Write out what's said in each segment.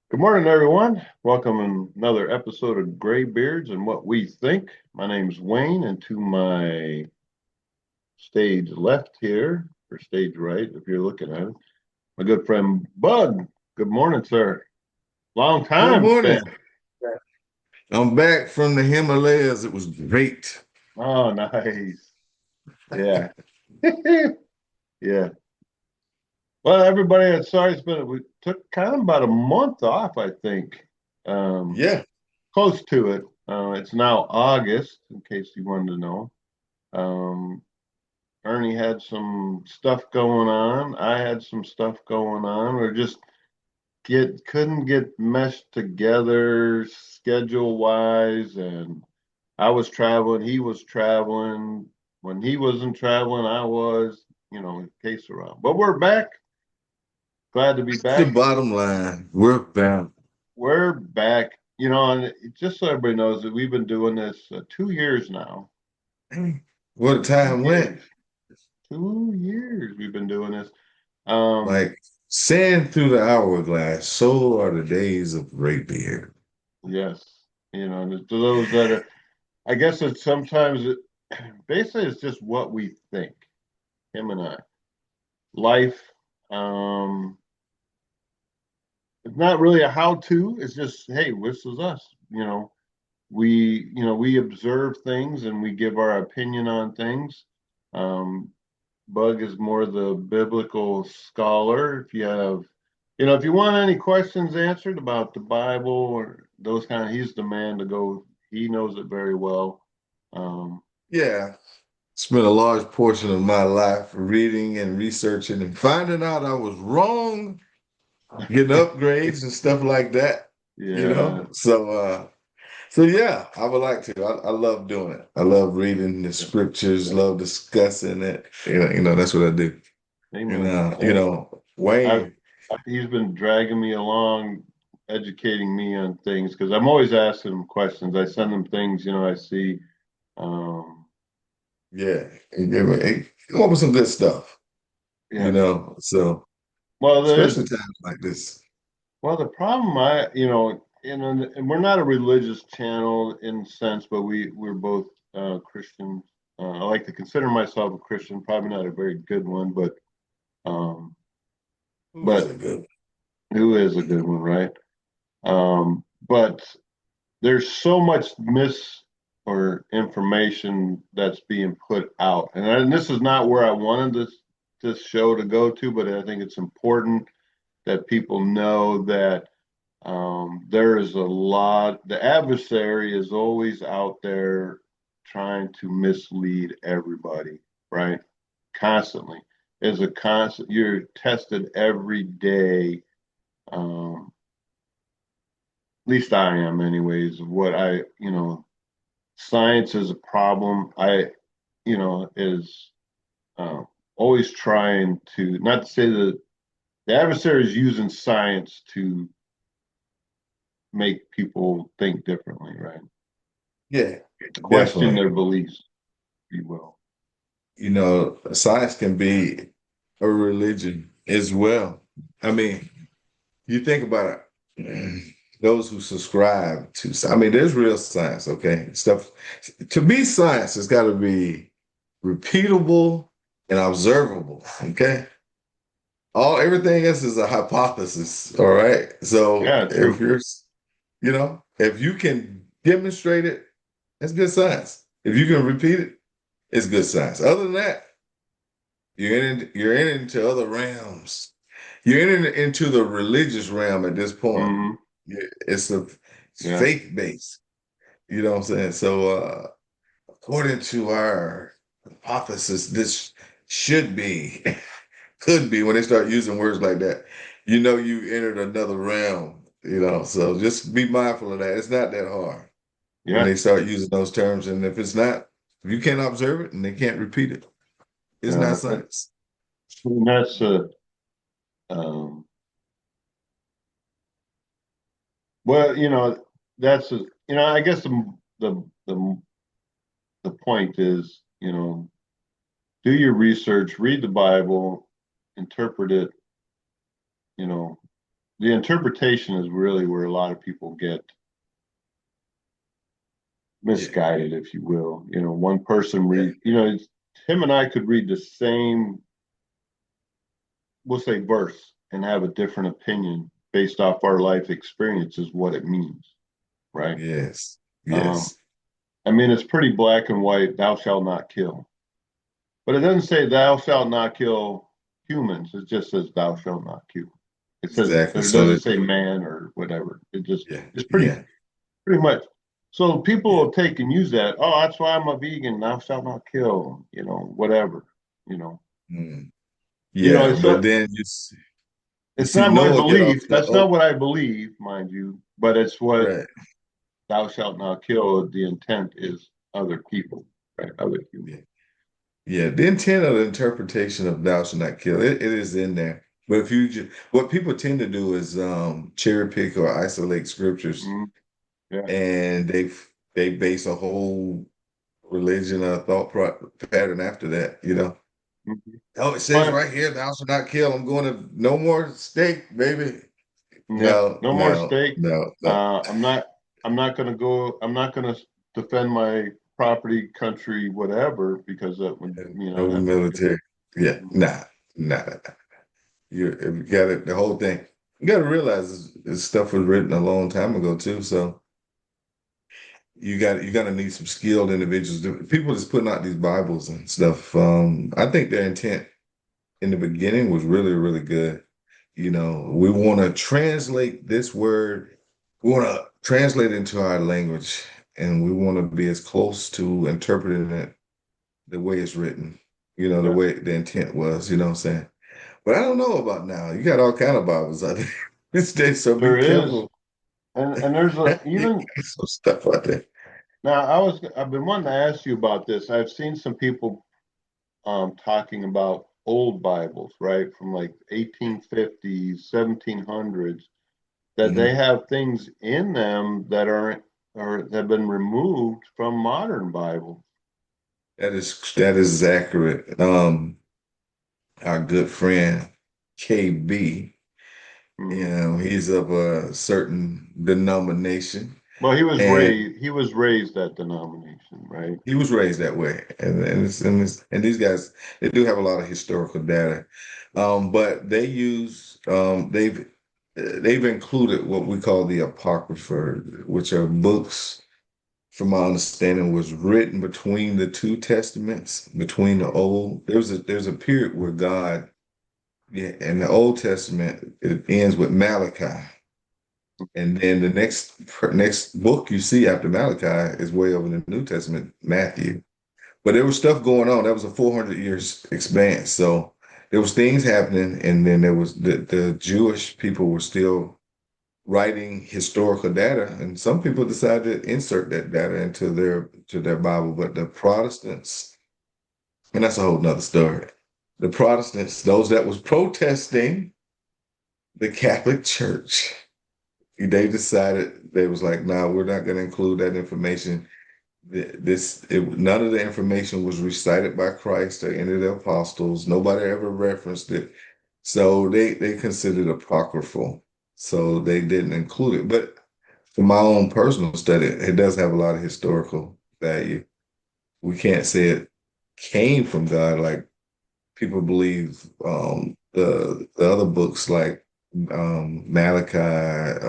Good morning, everyone. Welcome to another episode of Greybeardz and What We Think. My name's Wayne, and to my stage left here, or stage right, if you're looking at it, my good friend Bud. Good morning, sir. Long Good time it's been. morning. I'm back from the Himalayas. It was great. Oh, nice. Yeah. Yeah. Well, everybody, sorry we took kind of about a month off, I think. Um, Yeah. Close to it. It's now August, in case you wanted to know. Um, Ernie had some stuff going on. I had some stuff going on. We just get couldn't get meshed together schedule wise, and I was traveling, he was traveling. When he wasn't traveling, I was, case around. But we're back. Glad to be That's the back. bottom line. We're bound. We're back. And just so everybody knows that we've been doing this 2 years now. What Two time went? years. 2 years we've been doing this. Um, Like sand through the hourglass. So are the days of great beer. Yes, and to those that are, I guess it's sometimes basically it's just what we think, him and I. Life, um, it's not really a how-to. It's just, hey, this is us. We observe things and we give our opinion on things. Um, Bug is more the biblical scholar. If you want any questions answered about the Bible or those he's the man to go. He knows it very well. Um, Yeah. Spent a large portion of my life reading and researching and finding out I was wrong, getting upgrades and stuff like that. You yeah, know? So yeah, I would like to. I love doing it. I love reading the scriptures, love discussing it. That's what I do. And amen. I, Wayne, he's been dragging me along, educating me on things because I'm always asking him questions. I send him things, I see. Um, yeah, he come up with some good stuff, yeah. So Well, especially times like this. the problem and we're not a religious channel in a sense, but we're both Christians. I like to consider myself a Christian, probably not a very good one, um, Who is but a good who is a good one, right? But there's so much or information that's being put out, and this is not where I wanted this show to go to, but I think it's important that people know that there is a lot, the adversary is always out there trying to mislead everybody, right? Constantly. As a constant, you're tested every day. At least I am, anyways, of what science is a problem. Is always trying to, not to say that the adversary is using science to make people think differently, right? Yeah, Question definitely. their beliefs, if you will. Science can be a religion as well. I mean, you think about it, those who subscribe to, I mean, there's real science, okay? Stuff to be science, it's got to be repeatable and observable, okay? Everything else is a hypothesis, all right? So Yeah, true. if you can demonstrate it, it's good science. If you can repeat it, it's good science. Other than that, you're in into other realms. You're into the religious realm at this point. Hmm. It's Yeah. faith based. You know what I'm saying? So according to our hypothesis, this should be, could be when they start using words like that, you entered another realm, So just be mindful of that. It's not that hard when Yeah. they start using those terms. And if you can't observe it and they can't repeat it, it's not Yeah. science. And um, well, that's I guess the the point is, do your research, read the Bible, interpret it, you know, the interpretation is really where a lot of people get Yeah, misguided, if you will. One person him and I could read the same, we'll say, verse and have a different opinion based off our life experience is what it means, right? yes, Um, yes, I mean, it's pretty black and white, thou shalt not kill. But it doesn't say thou shalt not kill humans. It just says thou shalt not kill. It says, exactly. it So doesn't that, say man or whatever. yeah, It's yeah, pretty much. So people yeah, will take and use that. Oh, that's why I'm a vegan. Thou shalt not kill, whatever, you know. mm, yeah. It's But not, then you it's see not my Noah get off belief. the That's not what I believe, mind you, but it's what right. thou shalt not kill. The intent is other people, right? Other humans. Yeah, yeah. The intent of the interpretation of thou shalt not kill, it is in there. But if you just, what people tend to do is cherry pick or isolate scriptures, Mhm. Yeah. and they base a whole religion or pattern after that. Mhm. Oh, it says But right here, thou shalt not kill. I'm going to no more steak, baby. yeah, No, no more no, steak. no, no. I'm not. I'm not going to go. I'm not going to defend my property, country, whatever, because that would, No have to kill. military. Yeah, nah, nah, nah. You got it, the whole thing. You got to realize this stuff was written a long time ago too. So you're gonna need some skilled individuals. People just putting out these Bibles and stuff. I think their intent in the beginning was really, really good. We want to translate this word. We want to translate it into our language, and we want to be as close to interpreting it the way it's written. The Yeah, way the intent was. You know what I'm saying? But I don't know about now. You got all kind of Bibles out there these days, so be there is, careful. and there's a Yeah, even some stuff out there. now. I've been wanting to ask you about this. I've seen some people talking about old Bibles, right, from like 1850s, 1700s, that they Mhm. have things in them that aren't or have been removed from modern Bibles. That is accurate. Our good friend KB, Mhm. he's of a certain denomination, Well, and he was raised that denomination, right? he was raised that way. And these guys, they do have a lot of historical data, but they've included what we call the Apocrypha, which are books, from my understanding, was written between the two testaments, between the old. There's a period where God, yeah, in the Old Testament, it ends with Malachi. And then the next book you see after Malachi is way over in the New Testament, Matthew. But there was stuff going on. That was a 400 years expanse. So there was things happening, and then there was the Jewish people were still writing historical data, and some people decided to insert that data into their Bible. But the Protestants, and that's a whole nother story. The Protestants, those that was protesting the Catholic Church, they decided they was like, "No, we're not going to include that information. None of the information was recited by Christ or any of the apostles. Nobody ever referenced it, so they considered it apocryphal. So they didn't include it. But for my own personal study, it does have a lot of historical value. We can't say it came from God like people believe. The other books like Malachi,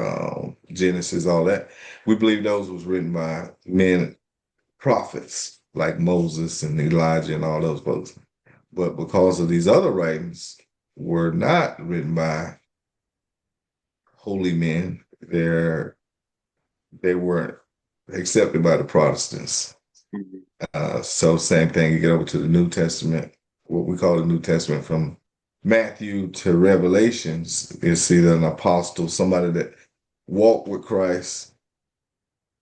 Genesis, all that. We believe those was written by men, prophets like Moses and Elijah and all those folks. But because of these other writings were not written by holy men, they weren't accepted by the Protestants. Mhm. So same thing, you get over to the New Testament, what we call the New Testament from Matthew to Revelations, is either an apostle, somebody that walked with Christ,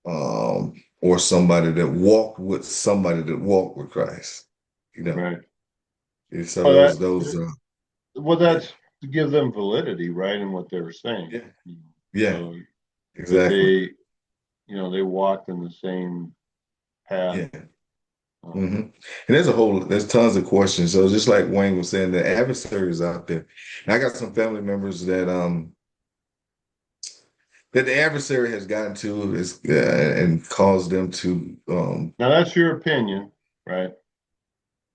or somebody that walked with somebody that walked with Christ. You know, Right. and so Well, those yeah, that's to give them validity, right, in what they were saying. yeah, yeah, So that exactly. they walked in the same path. Yeah. Um, And there's tons of questions. So just like Wayne was saying, the adversaries out there. And I got some family members that that the adversary has gotten to is and caused them to Now that's your opinion, right?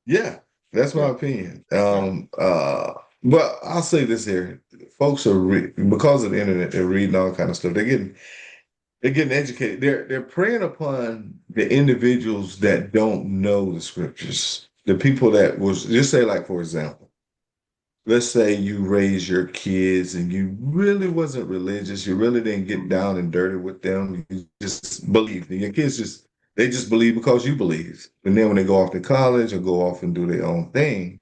yeah, that's my Yeah, opinion. yeah, But I'll say this here. Folks are because of the internet, they're reading all kind of stuff. They're getting educated. They're preying upon the individuals that don't know the scriptures. The people that was just say, like, for example, let's say you raise your kids and you really wasn't religious, you really didn't get hmm, down and dirty with them, you just believed. And your kids just believe because you believe. And then when they go off to college or go off and do their own thing,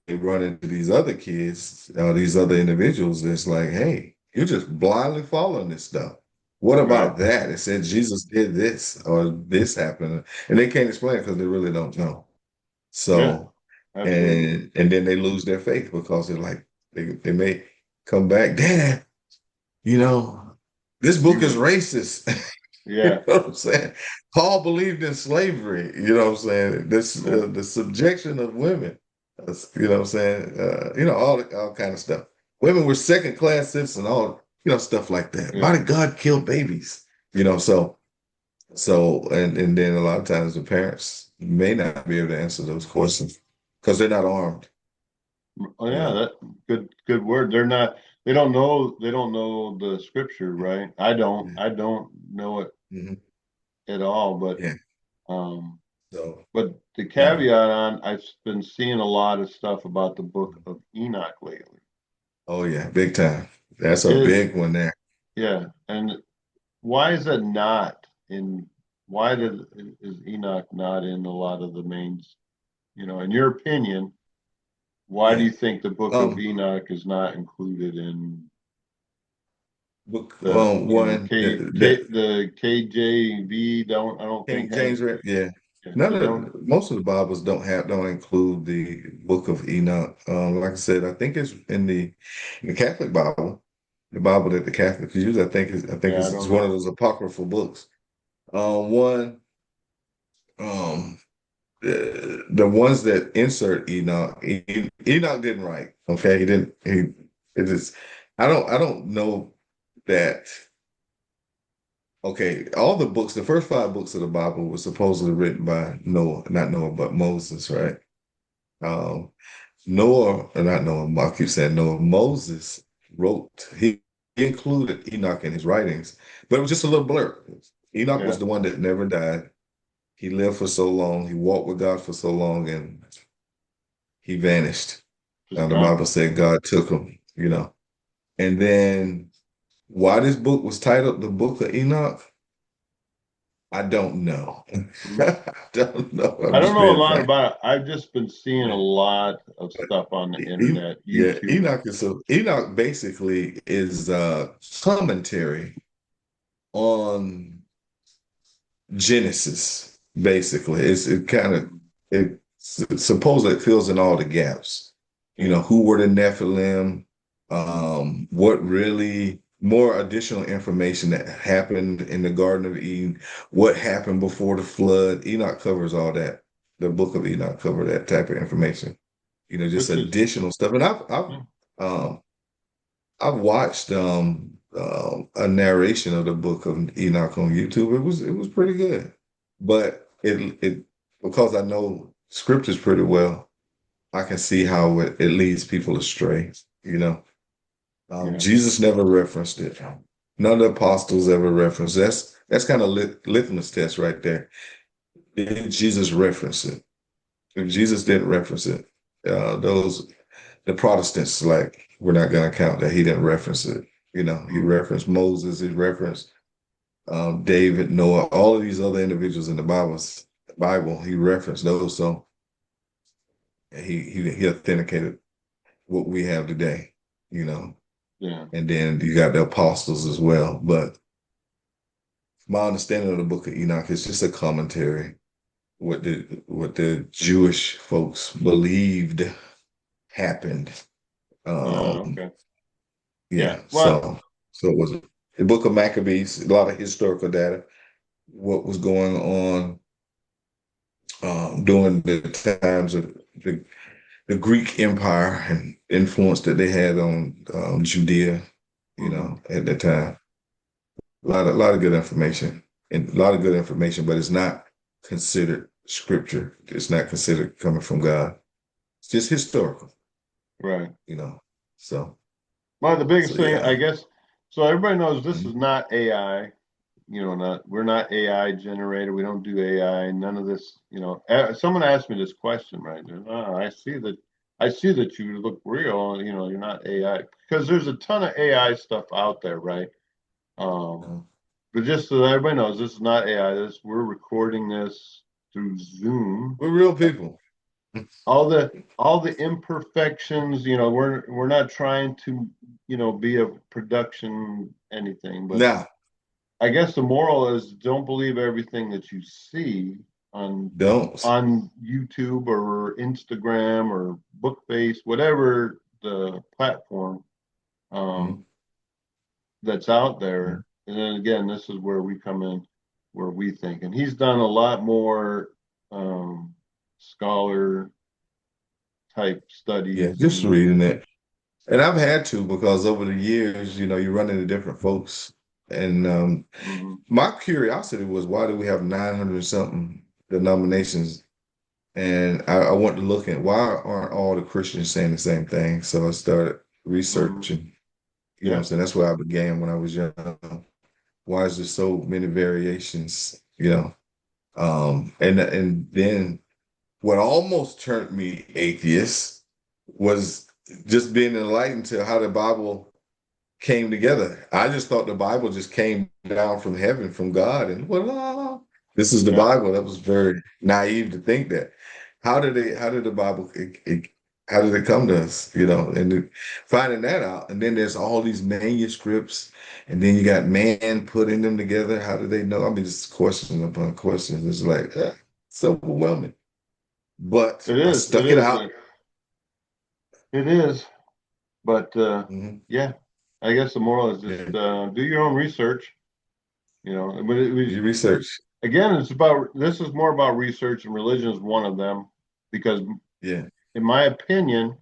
they run into these other kids, these other individuals that's like, hey, you're just blindly following this stuff. What right. about that? It said Jesus did this or this happened. And they can't explain it because they really don't know. Yeah, So, absolutely. and then they lose their faith because they're like, they may come back, Dad, you know, this book is You, racist. You yeah, know what I'm saying? Paul believed in slavery. You know what I'm saying? This yeah, the subjection of women. You know what I'm saying? All kind of stuff. Women were second class citizens. All stuff like that. Why yeah. did God kill babies? You know, and then a lot of times the parents may not be able to answer those questions because they're not armed. Oh You yeah, know. that good word. They don't know the scripture, right? Yeah. I don't know it Mhm. at all, Yeah. um So but the yeah. caveat on, I've been seeing a lot of stuff about the book of Enoch lately. Oh yeah, big time. That's a Is big one there. Yeah, and why is it not in why did is Enoch not in a lot of the mains, in your opinion, why do Yeah. you think the book of Um, Enoch is not included in book the, one the KJV? I don't think King has, James, right? Yeah. yeah, None they don't. of most of the Bibles don't include the Book of Enoch. Like I said, I think it's in the Catholic Bible, the Bible that the Catholics use. I think Yeah, I it's don't one of know. those apocryphal books. One, um, the ones that insert Enoch, Enoch didn't write. Okay, he didn't. It is. I don't know that. Okay, all the books, the first five books of the Bible were supposedly written by Noah, not Noah, but Moses, right? Um, Noah, or not Noah, I keep saying Noah, Moses wrote, he included Enoch in his writings, but it was just a little blur. Enoch was Yeah, the one that never died. He lived for so long, he walked with God for so long, and he vanished. just The gone. Bible said God took him. And then why this book was titled the Book of Enoch, I don't know. I don't know. I I'm don't just know a being lot frank. about it. I've just been seeing a Yeah. lot of But stuff on the internet, Yeah, YouTube. Enoch basically is a commentary on Genesis. Basically, it kind of Mhm. it supposedly it fills in all the gaps. Yeah, Who were the Nephilim? What really more additional information that happened in the Garden of Eden? What happened before the flood? Enoch covers all that. The book of Enoch cover that type of information. Just which is additional stuff. And yeah, um, I've watched a narration of the book of Enoch on YouTube. It was pretty good, but it because I know scriptures pretty well, I can see how it leads people astray. yeah. Jesus never referenced it. None of the apostles ever referenced. That's kind of litmus test right there. Did Jesus reference it? If Jesus didn't reference it, those the Protestants like we're not going to count that he didn't reference it. He Mhm. referenced Moses, he referenced David, Noah, all of these other individuals in the Bible. He referenced those, so he authenticated what we have today. You know, Yeah, and then you got the apostles as well. But my understanding of the Book of Enoch is just a commentary what the Jewish folks believed happened. Um, okay. Yeah. Yeah, Well, so it was the Book of Maccabees, a lot of historical data, what was going on during the times of the Greek Empire and influence that they had on Judea. Hmm. at the time. A lot of good information and a lot of good information, but it's not considered scripture. It's not considered coming from God. It's just historical, Right. you know. So, Well, the so biggest thing, I yeah. guess, so everybody knows this is Mhm. not AI. We're not AI generated. We don't do AI. None of this. Someone asked me this question, right? Oh, I see that you look real. You're not AI because there's a ton of AI stuff out there, right? Um, Uh, but just so that everybody knows, this is not AI. We're recording this through Zoom. we're real people. All the imperfections, we're not trying to, be a production anything, but Now, I guess the moral is don't believe everything that you see on don't. on YouTube or Instagram or Bookface, whatever the platform um, Mhm. that's out Mhm. there. And then again, this is where we come in, where we think. And he's done a lot more scholar type Yeah, studies just and reading it. And I've had to because over the years, you run into different folks. And mhm, my curiosity was why do we have 900 something denominations? And I went to look at why aren't all the Christians saying the same thing? So I started mhm. researching, what I'm Yeah, saying? That's where I began when I was young. Why is there so many variations? And then what almost turned me atheist was just being enlightened to how the Bible came together. I just thought the Bible just came down from heaven from God and voila, this is the yeah. Bible. That was very naive to think that. How did the Bible how did it come to us? Finding that out. And then there's all these manuscripts, and then you got man putting them together. How do they know? I mean, just questions upon questions. It's like it's overwhelming. But It I is. It stuck it is. out. It is. But Mhm. yeah, I guess the moral is just Yeah. do your own research. But it was You research. again, it's about this is more about research, and religion is one of them. Because Yeah. in my opinion,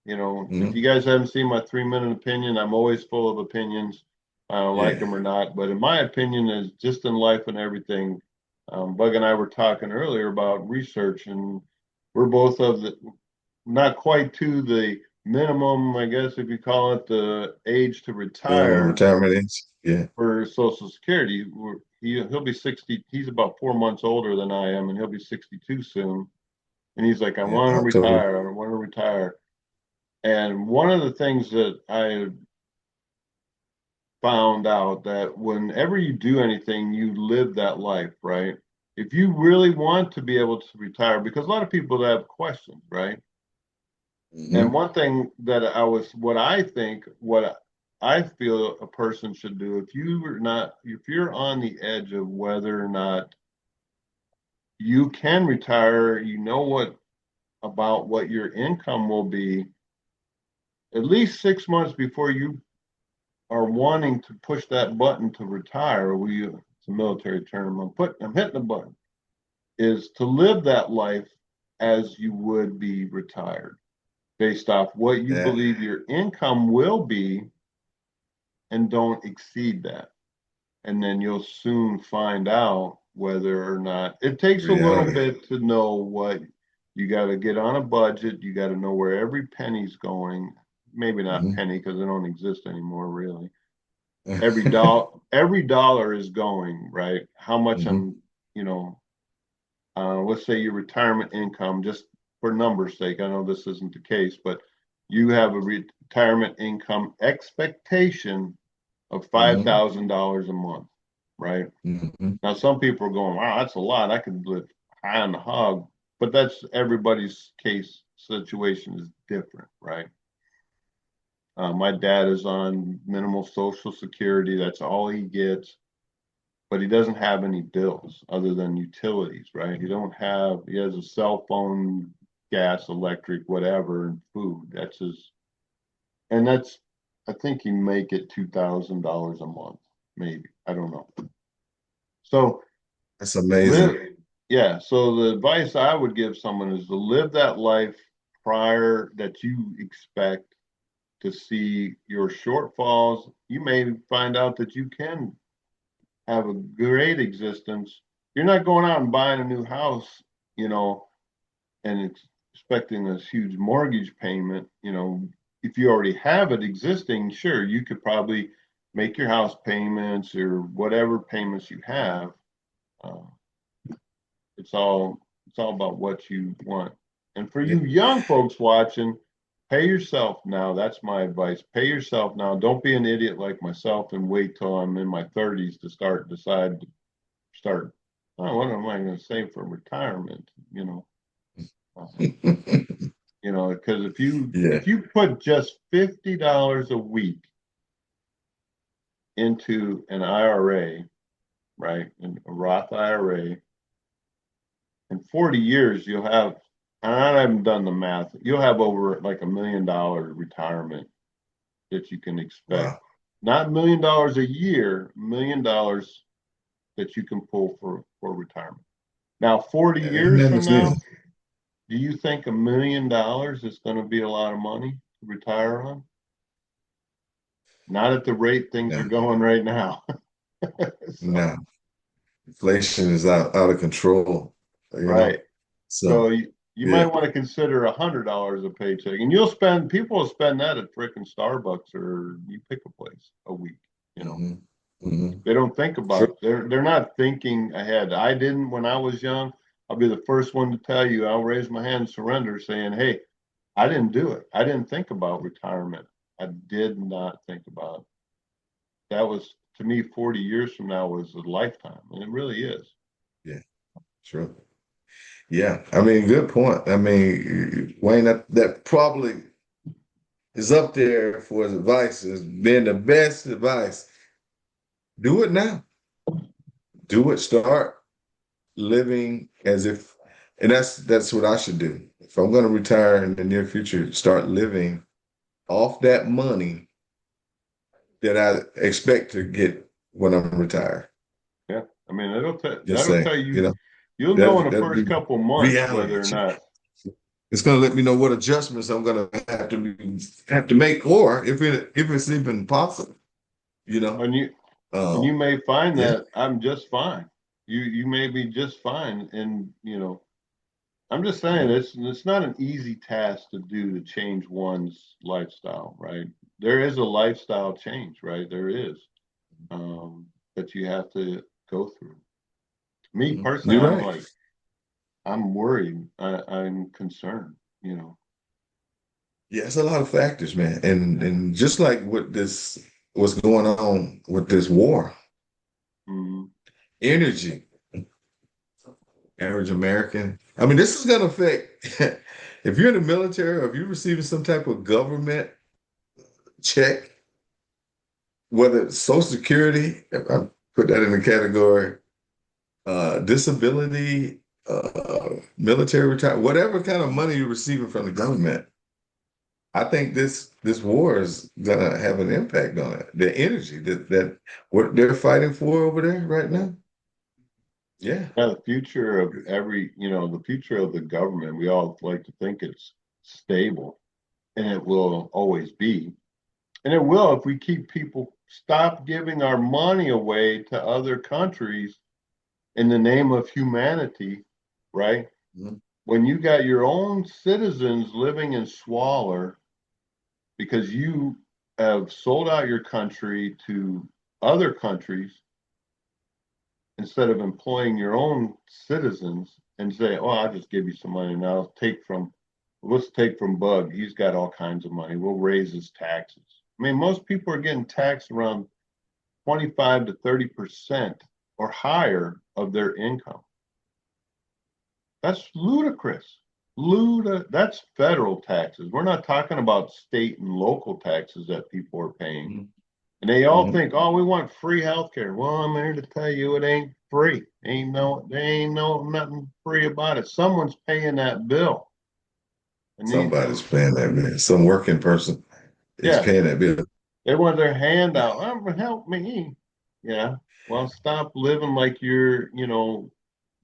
if you Mhm. guys haven't seen my 3 minute opinion, I'm always full of opinions. I don't like Yeah. them or not, but in my opinion, is just in life and everything. Bug and I were talking earlier about research, and we're both of the not quite to the minimum, I guess, if you call it the age to Minimum retire retirement age. Yeah. for Social Security. He'll be 60. He's about 4 months older than I am, and he'll be 62 soon. And he's like, I Yeah. want to October. retire. I want to retire. And one of the things that I found out that whenever you do anything, you live that life, right? If you really want to be able to retire, because a lot of people have questions, right? And Hmm. one thing what I feel a person should do, if you're on the edge of whether or not you can retire, about what your income will be, at least 6 months before you are wanting to push that button to retire, it's a military term, I'm hitting the button, is to live that life as you would be retired, based off what you That believe your income will be and don't exceed that. And then you'll soon find out whether or not it takes a little reality. bit to know what you got to get on a budget. You got to know where every penny's going. Maybe not Hmm. penny because they don't exist anymore, really. Every dollar is going, right? How much Hmm. I'm, let's say your retirement income, just for numbers sake, I know this isn't the case, but you have a retirement income expectation of Hmm. $5,000 a month, right? Hmm. Now, some people are going, wow, that's a lot. I could live high on the hog, but that's everybody's case situation is different, right? My dad is on minimal social security. That's all he gets, but he doesn't have any bills other than utilities, right? He has a cell phone, gas, electric, whatever, and food. And I think he make it $2,000 a month, maybe. I don't know. So That's amazing. live, yeah. So the advice I would give someone is to live that life prior that you expect to see your shortfalls. You may find out that you can have a great existence. You're not going out and buying a new house, and expecting this huge mortgage payment. If you already have it existing, sure, you could probably make your house payments or whatever payments you have. Uh, it's all it's all about what you want. And for Yeah. you young folks watching, pay yourself now. That's my advice. Pay yourself now. Don't be an idiot like myself and wait till I'm in my 30s to start. Oh, what am I going to save for retirement? Uh, because if you Yeah. if you put just $50 a week into an IRA, right, in a Roth IRA, in 40 years you'll have, and I haven't done the math, you'll have over like $1 million retirement that you can expect. Wow. Not $1 million a year, $1 million that you can pull for retirement. Now, 40 Isn't years that from now, insane? do you think $1 million is going to be a lot of money to retire on? Not at the rate things No, are going right now. no. So, Inflation is out of control, you know. right. So So you might yeah. want to consider $100 a paycheck, and people will spend that at frickin' Starbucks or you pick a place a week. You know, Hmm. Hmm. they don't think about Sure. it. They're not thinking ahead. I didn't when I was young. I'll be the first one to tell you. I'll raise my hand, and surrender, saying, "Hey, I didn't do it. I didn't think about retirement. I did not think about it. That was to me 40 years from now was a lifetime, and it really is." Yeah, sure. Yeah. I mean, good point. I mean, Wayne, that probably is up there for his advice as being the best advice. Do it now. Do it. Start living as if, and that's what I should do. If I'm going to retire in the near future, start living off that money that I expect to get when I'm retired. Yeah, I mean Just that'll say, tell you you. know, You'll know in the that'd first be couple months reality whether or check. not. It's going to let me know what adjustments I'm going to have to make, or if it's even possible. You know, And you and you um, may find yeah, that I'm just fine. You may be just fine, and I'm just saying mhm, it's not an easy task to do to change one's lifestyle, right? There is a lifestyle change, right? There is that you have to go through. Me mhm. personally, You're right. I'm worried. I'm concerned. Yeah, it's a lot of factors, man, and just like what's going on with this war, Mhm. energy, average American. I mean, this is going to affect if you're in the military or if you're receiving some type of government check, whether it's Social Security, if I put that in the category, disability, military retirement, whatever kind of money you're receiving from the government, I think this war is gonna have an impact on it. The energy that what they're fighting for over there right now. Yeah. Yeah, the future of the future of the government, we all like to think it's stable, and it will always be. And it will if we keep people stop giving our money away to other countries in the name of humanity, right? Mhm. When you got your own citizens living in squalor because you have sold out your country to other countries instead of employing your own citizens and say, "Oh, I'll just give you some money now. Let's take from Bug. He's got all kinds of money. We'll raise his taxes." I mean, most people are getting taxed around 25 to 30% or higher of their income. That's ludicrous. That's federal taxes. We're not talking about state and local taxes that people are paying. Mhm. And they all Mhm. think, oh, we want free healthcare. Well, I'm here to tell you it ain't free. Ain't no nothing free about it. Someone's paying that bill. Somebody's paying that bill. Some working person is Yeah, paying that bill. they want their hand out. Oh, help me. Yeah. Well, stop living like you're,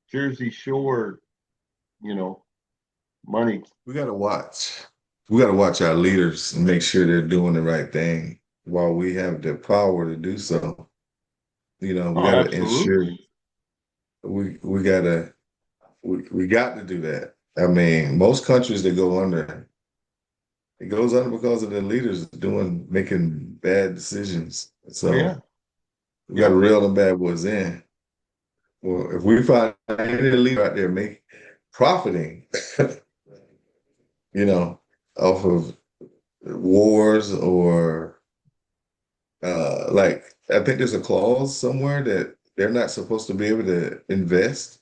Jersey Shore, you know, money. We got to watch. we got to watch our leaders and make sure they're doing the right thing while we have the power to do so. We Oh, got to ensure absolutely. we got to we got to do that. I mean, most countries that go under, it goes under because of the leaders making bad decisions. Oh yeah. So we got to Yep. reel them bad boys in. Well, if we find any leader out there make profiting, you know, off of wars or like I think there's a clause somewhere that they're not supposed to be able to invest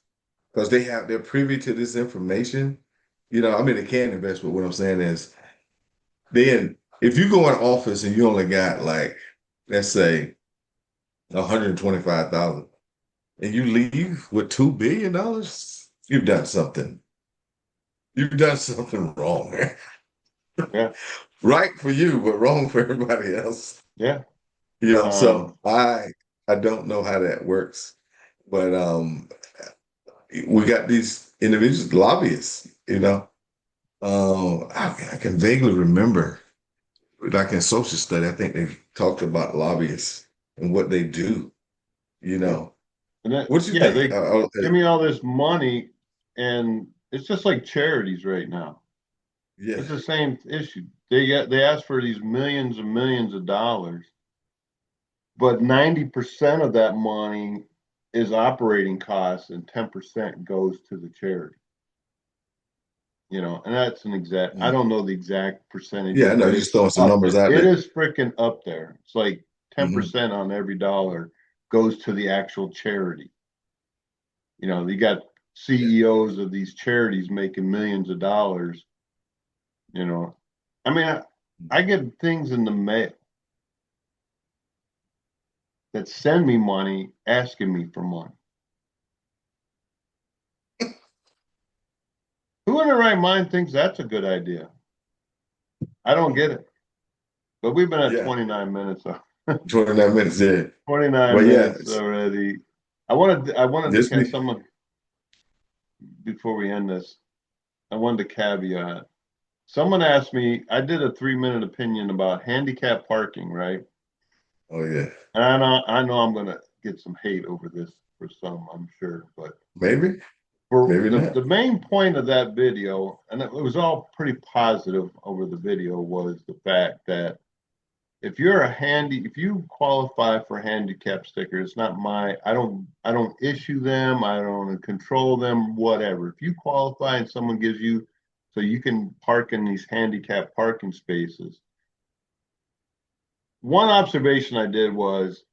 because they're privy to this information. I mean they can invest, but what I'm saying is then if you go in office and you only got like let's say 125,000 and you leave with $2 billion, you've done something. You've done something wrong. Yeah. Right for you, but wrong for everybody else. Yeah. So Um, I don't know how that works, but we got these individuals, lobbyists. I can vaguely remember, like in social study, I think they talked about lobbyists and what they do. You yeah. know, And that, what do you yeah, think? they give me all this money, and it's just like charities right now. Yeah, It's the same issue. They ask for these millions and millions of dollars, but 90% of that money is operating costs, and 10% goes to the charity. And that's an exact. I mm. don't know the exact Yeah. percentages, I know but you're just it's throwing some up numbers there. out It there. is freaking up there. It's like ten Hmm. percent on every dollar goes to the actual charity. You got CEOs of these charities making millions of dollars. You know, I mean, I get things in the mail that send me money asking me for money. Who in their right mind thinks that's a good idea? I don't get it. But we've been at Yeah, 29 minutes. 29 minutes. Yeah, 29 but yeah, minutes already. I wanted to this catch be someone before we end this. I wanted to caveat. Someone asked me, I did a 3-minute opinion about handicap parking, right? oh yeah, And I know I'm gonna get some hate over this for some, I'm sure, but maybe, for maybe the not. the main point of that video, and it was all pretty positive over the video, was the fact that if you qualify for handicap sticker, it's not I don't issue them, I don't control them, whatever. If you qualify and someone gives you so you can park in these handicap parking spaces. One observation I did was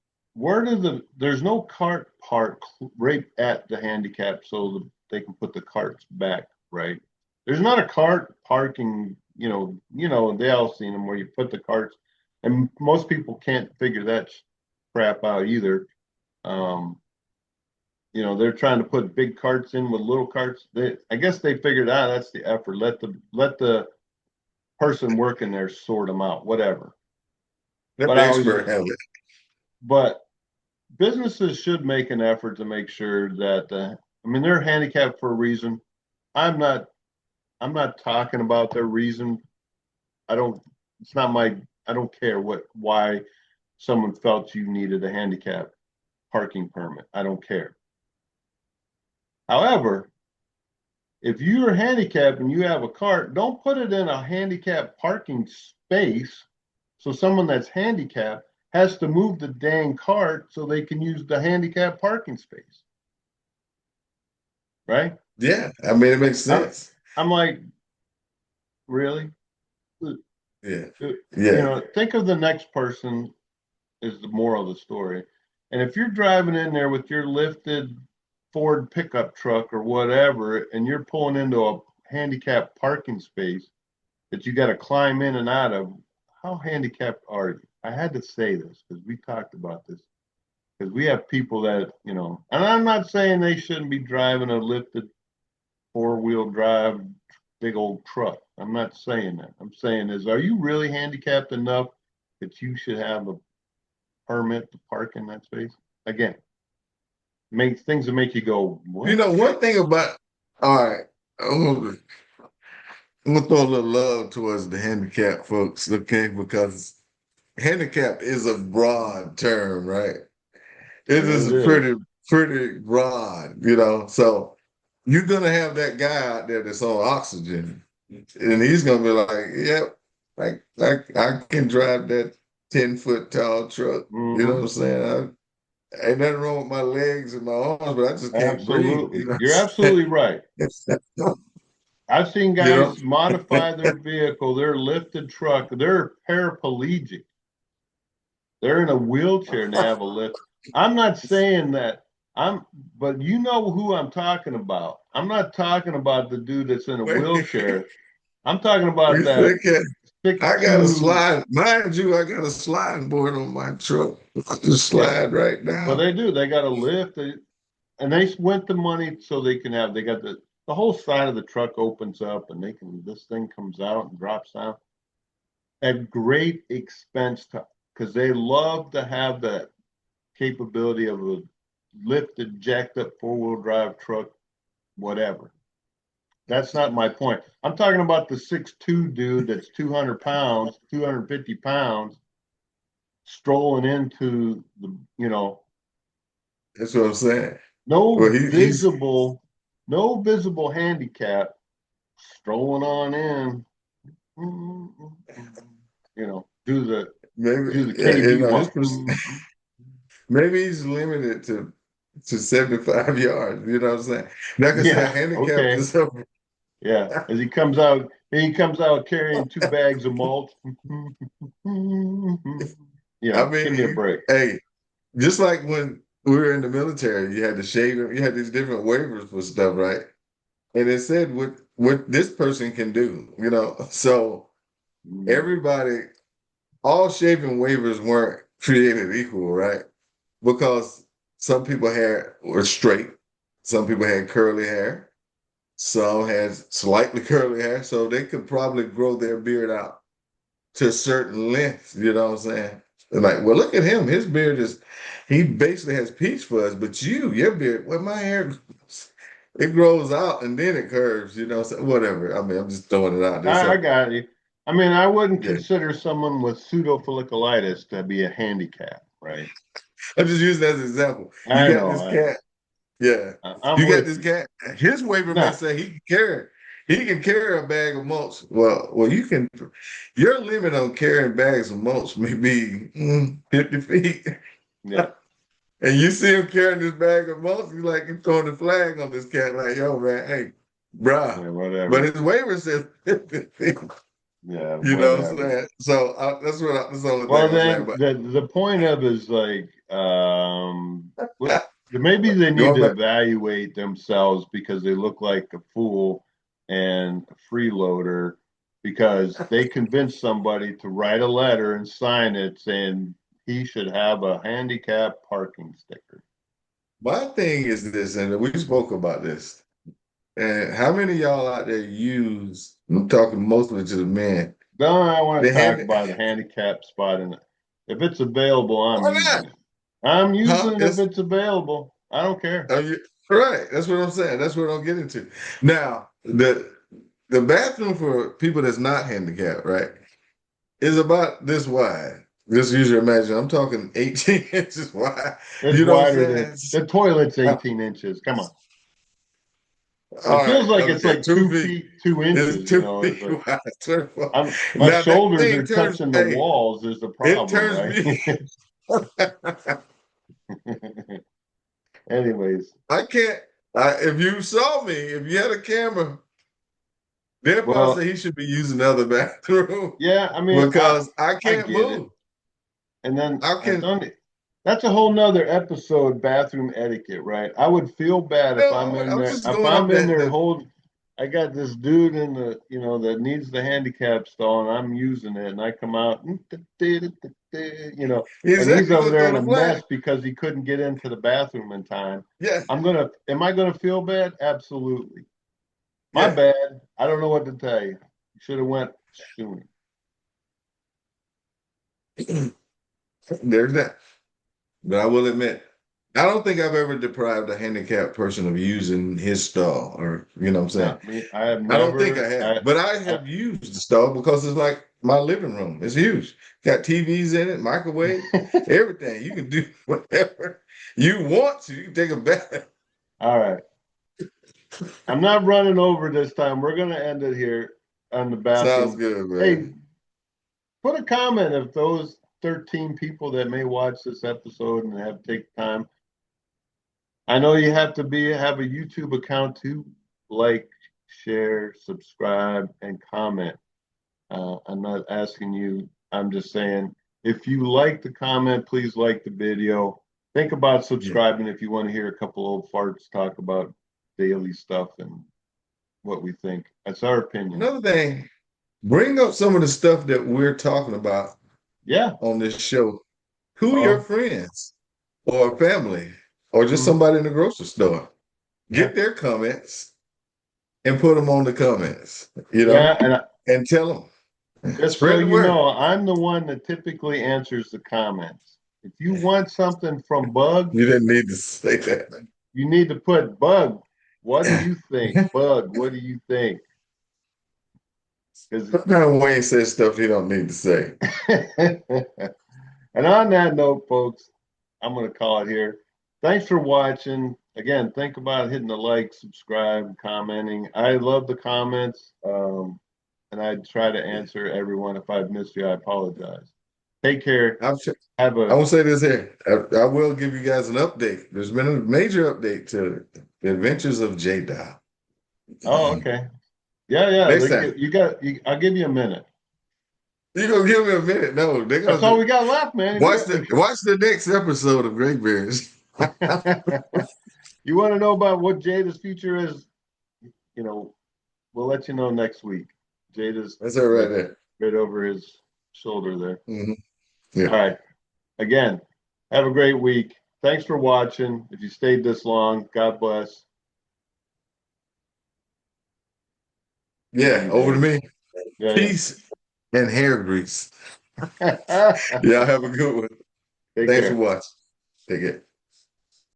there's no cart park right at the handicap so they can put the carts back, right? There's not a cart parking, they all seen them where you put the carts, and most people can't figure that crap out either. Um, they're trying to put big carts in with little carts. I guess they figured out that's the effort. Let the person working there sort them out, whatever. Let But the I was, expert handle it. but businesses should make an effort to make sure that I mean they're handicapped for a reason. I'm not I'm not talking about their reason. I don't it's not my I don't care why someone felt you needed a handicap parking permit. I don't care. However, if you're handicapped and you have a cart, don't put it in a handicapped parking space so someone that's handicapped has to move the dang cart so they can use the handicapped parking space, right? Yeah, I mean it makes I'm, sense. I'm like, really? Yeah, yeah, Think of the next person is the moral of the story. And if you're driving in there with your lifted Ford pickup truck or whatever, and you're pulling into a handicapped parking space that you got to climb in and out of, how handicapped are you? I had to say this because we talked about this. Because we have people and I'm not saying they shouldn't be driving a lifted 4-wheel drive big old truck. I'm not saying that. I'm saying are you really handicapped enough that you should have a permit to park in that space? Again, make things that make you go, what? one thing about all right. I'm gonna throw a little love towards the handicap folks, okay? Because handicap is a broad term, right? It Yeah, is it is. pretty broad, you know. So you're gonna have that guy out there that's on oxygen, and he's gonna be like, "Yep, I can drive that 10 foot tall truck." You know what Hmm. I'm saying? Ain't nothing wrong with my legs and my arms, but I just can't breathe. You Absolutely. know You're what absolutely right. I'm saying? I've seen You know, guys modify their vehicle, their lifted truck, they're paraplegic. They're in a wheelchair and they have a lift. I'm not saying that but you know who I'm talking about. I'm not talking about the dude that's in a wait, wheelchair. I'm talking about we that think six I got a two. slide. Mind you, I got a sliding board on my truck. I just Yeah. slide right Well, now. they do. They got a lift. And they went the money so they got the whole side of the truck opens up and this thing comes out and drops down at great expense to because they love to have that capability of a lifted, jacked up four-wheel drive truck, whatever. That's not my point. I'm talking about the 6'2" dude that's 200 pounds, 250 pounds, strolling into That's what I'm saying. Well, no he's visible, no visible handicap, strolling on in, maybe do the you KB know walk. maybe he's limited to 75 yards. You know what I'm saying? Like I said, Yeah, handicap okay. is a Yeah. As he comes out carrying 2 bags of mulch. I Give me a mean, break. hey, just like when we were in the military, you had to shave, you had these different waivers for stuff, right? And it said what this person can do, you know. So everybody, all shaving waivers weren't created equal, right? Because some people hair were straight, some people had curly hair, some had slightly curly hair, so they could probably grow their beard out to a certain length. You know what I'm saying? They're like, well, look at him. His beard he basically has peach fuzz, but your beard, well, my hair, it grows out and then it curves, you know, so whatever. I mean, I'm just throwing it out there. I So, got you. I mean, I wouldn't yeah, consider someone with pseudofolliculitis to be a handicap, right? I'm just using that as an example. You I got know. this cat. Yeah. I'm You got with this you. cat. His waiver may No, say he can carry a bag of mulch. Well, your limit on carrying bags of mulch may be 50 feet. yeah, And you see him carrying this bag of mulch, you like you throwing the flag on this cat, like, yo, man, hey, bruh. yeah, But whatever. his waiver says 50 feet. Yeah, You know what I'm whatever. saying? So that's the only Well, thing I'm saying. then But the point of is like, what maybe they need going to back, evaluate themselves because they look like a fool and a freeloader because they convinced somebody to write a letter and sign it saying he should have a handicap parking sticker. my thing is this, and we spoke about this. And how many of y'all out there use, I'm talking mostly to the men, No, I want the to talk hand, about a handicap spot in it. If it's available, I'm why not? using it. I'm Huh? using it if it's available. I don't care. Are you, right. That's what I'm saying. That's what I'm getting to. Now, the bathroom for people that's not handicapped, right, is about this wide. Just use your imagination. I'm talking 18 inches wide. It's You know what wider I'm than saying? the toilet's Uh, 18 inches. Come on. All It feels right. like it's Okay. like 2 feet. 2 feet, two It's inches. two It's feet like wide. my Now that shoulders thing are turns, touching the hey, walls is the it problem, turns right? me. Anyways, I can't. If you saw me, if you had a camera, they'd probably well, say he should be using the other bathroom yeah, I mean, because I I can't get it. move. And then I I've can done it. That's a whole nother episode, bathroom etiquette, right? I would feel bad if I'm no. in I'm there. just If going I'm off in that. there The hold, I got this dude in that needs the handicap stall, and I'm using it, and I come out, and he's exactly over gonna there throw in a the flag. mess because he couldn't get into the bathroom in time. Yeah, Am I gonna feel bad? Absolutely. My yeah. bad. I don't know what to tell you. You should have went sooner. There's that. But I will admit. I don't think I've ever deprived a handicapped person of using his stall, or you know what I'm saying. Not me. I have I don't think I never. have, but I I have used the stall because it's like my living room. It's huge. Got TVs in it, microwave, everything. You can do whatever you want to. You can take a bath. All right. I'm not running over this time. We're gonna end it here on the Sounds bathroom. good, Hey, man. put a comment if those 13 people that may watch this episode and have take time. I know you have to have a YouTube account to like, share, subscribe, and comment. I'm not asking you. I'm just saying if you like the comment, please like the video. Think about Yeah. subscribing if you want to hear a couple old farts talk about daily stuff and what we think. That's our opinion. Another thing, bring up some of the stuff that we're talking about Yeah. on this show. Who are your Oh, friends or family or just mhm. somebody in the grocery store? Yeah. Get their comments and put them on the comments, Yeah. And and tell them. just so Spread the you word. know, I'm the one that typically answers the comments. If you want something from Bug, You didn't need to say that. you need to put Bug. What do you think? Bug, what do you think? Because Sometimes Wayne says stuff he don't need to say. and on that note, folks, I'm going to call it here. Thanks for watching. Again, think about hitting the like, subscribe, commenting. I love the comments, and I try to answer everyone. If I've missed you, I apologize. Take care. I'm sure, Have I a will say this here. I will give you guys an update. There's been a major update to the adventures of J Dial. oh, okay. Yeah, yeah. Next time. I'll give you a minute. You're gonna give me a minute. No, they're That's gonna all we do, got left, man. watch the next episode of greybeardz. You want to know about what Jada's future is? You know, we'll let you know next week. Jada's That's all right right, there. right over his shoulder there. Hmm. Yeah. All right. Again, have a great week. Thanks for watching. If you stayed this long, God bless. Over to Yeah, you, over to Jada. me. Yeah, Peace and hair grease. yeah. Y'all have a good one. Take Thanks for care. watching. Take care.